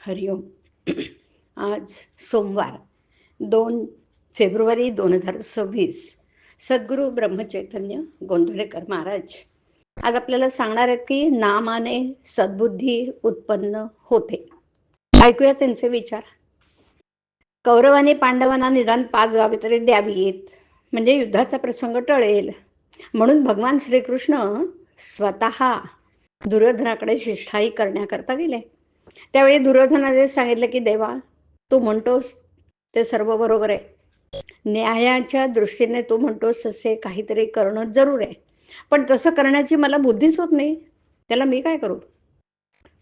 हरिओम. आज सोमवार 2 फेब्रुवारी 2026. सद्गुरू ब्रह्मचैतन्य गोंधळेकर महाराज आज आपल्याला सांगणार आहेत की नामाने सद्बुद्धी उत्पन्न होते. ऐकूया त्यांचे विचार. कौरवांनी पांडवांना निदान 5 गावे तरी द्यावीत, म्हणजे युद्धाचा प्रसंग टळेल. म्हणून भगवान श्रीकृष्ण स्वतः दुर्योधनाकडे शिष्टाई करण्याकरता गेले. त्यावेळी दुर्योधनाने सांगितलं की देवा, तू म्हणतोस ते सर्व बरोबर आहे. न्यायाच्या दृष्टीने तू म्हणतोस तसे काहीतरी करणं जरूर आहे, पण तसं करण्याची मला बुद्धीच होत नाही. त्याला मी काय करू?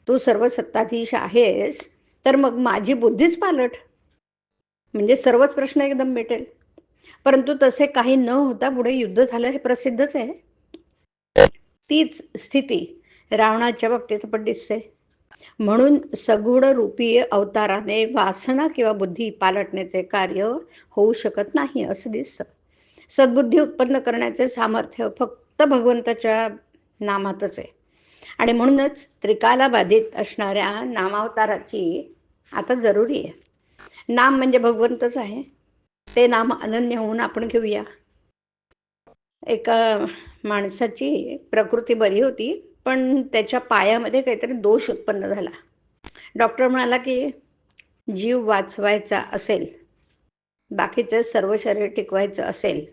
तू सर्व सत्ताधीश आहेस, तर मग माझी बुद्धीच पालट, म्हणजे सर्वच प्रश्न एकदम मिटेल. परंतु तसे काही न होता पुढे युद्ध झालं हे प्रसिद्धच आहे. तीच स्थिती रावणाच्या बाबतीत पण दिसते. म्हणून सगुण रूपी अवताराने वासना किंवा बुद्धी पालटण्याचे कार्य होऊ शकत नाही असं दिसतं. सद्बुद्धी उत्पन्न करण्याचे सामर्थ्य फक्त भगवंताच्या नामातच आहे. आणि म्हणूनच त्रिकाला बाधित असणाऱ्या नामावताराची आता जरुरी आहे. नाम म्हणजे भगवंतच आहे. ते नाम अनन्य होऊन आपण घेऊया. एका माणसाची प्रकृती बरी होती, पण त्याच्या पायामध्ये काहीतरी दोष उत्पन्न झाला. डॉक्टर म्हणाला की जीव वाचवायचा असेल, बाकीचं सर्व शरीर टिकवायचं असेल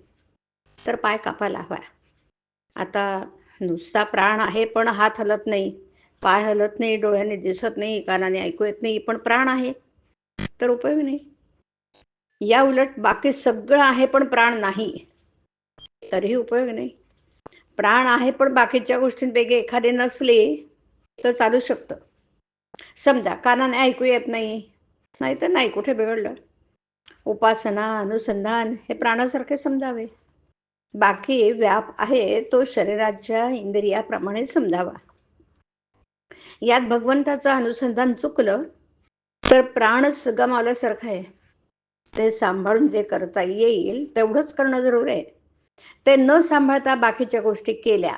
तर पाय कापायला हवा. आता नुसता प्राण आहे पण हात हलत नाही, पाय हलत नाही, डोळ्याने दिसत नाही, कानाने ऐकू येत नाही, पण प्राण आहे, तर उपयोग नाही. या उलट बाकी सगळं आहे पण प्राण नाही, तरीही उपयोग नाही. प्राण आहे पण बाकीच्या गोष्टींपैकी एखादी नसली तर चालू शकतं. समजा कानाने ऐकू येत नाही, नाही तर नाही, कुठे बिघडलं. उपासना अनुसंधान हे प्राणासारखे समजावे. बाकी व्याप आहे तो शरीराच्या इंद्रियाप्रमाणे समजावा. यात भगवंताचं अनुसंधान चुकलं तर प्राणच गमावल्यासारखं आहे. ते सांभाळून जे करता येईल तेवढंच करणं जरूर आहे. ते न सांभाळता बाकीच्या गोष्टी केल्या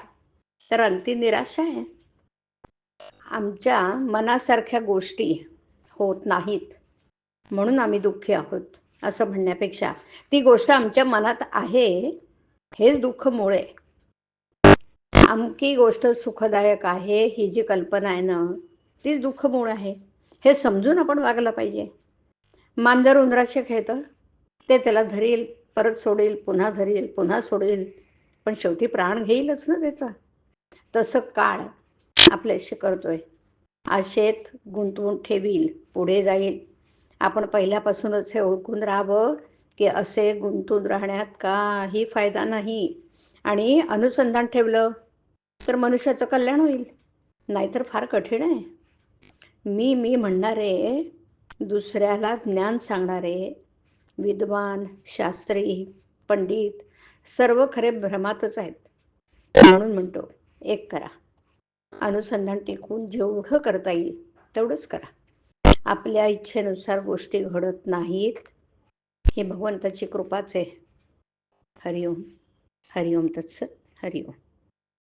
तर अंती निराशा आहे. आमच्या मनासारख्या गोष्टी होत नाहीत म्हणून आम्ही दुःखी आहोत असं म्हणण्यापेक्षा ती गोष्ट आमच्या मनात आहे हेच दुःख मूळ आहे. आमकी गोष्ट सुखदायक आहे ही जी कल्पना आहे ना, तीच दुःख मूळ आहे. हे समजून आपण वागलं पाहिजे. मांजर उंदराशी खेळतं, ते त्याला धरील, परत सोडेल, पुन्हा धरील, पुन्हा सोडेल, पण शेवटी प्राण घेईलच ना त्याचा. तसं काळ आपल्याशी करतोय. आशेत गुंतवून ठेवील, पुढे जाईल. आपण पहिल्यापासूनच हे ओळखून राहावं की असे गुंतून राहण्यात काही फायदा नाही. आणि अनुसंधान ठेवलं तर मनुष्याचं कल्याण होईल, नाहीतर फार कठीण आहे. मी म्हणणारे, दुसऱ्याला ज्ञान सांगणारे विद्वान, शास्त्री, पंडित सर्व खरे भ्रमातच आहेत. म्हणून म्हणतो, एक करा. अनुसंधान टिकून जेवढं करता येईल तेवढंच करा. आपल्या इच्छेनुसार गोष्टी घडत नाहीत, ही भगवंताची कृपाच आहे. हरिओम. हरिओम तत्सत. हरिओम.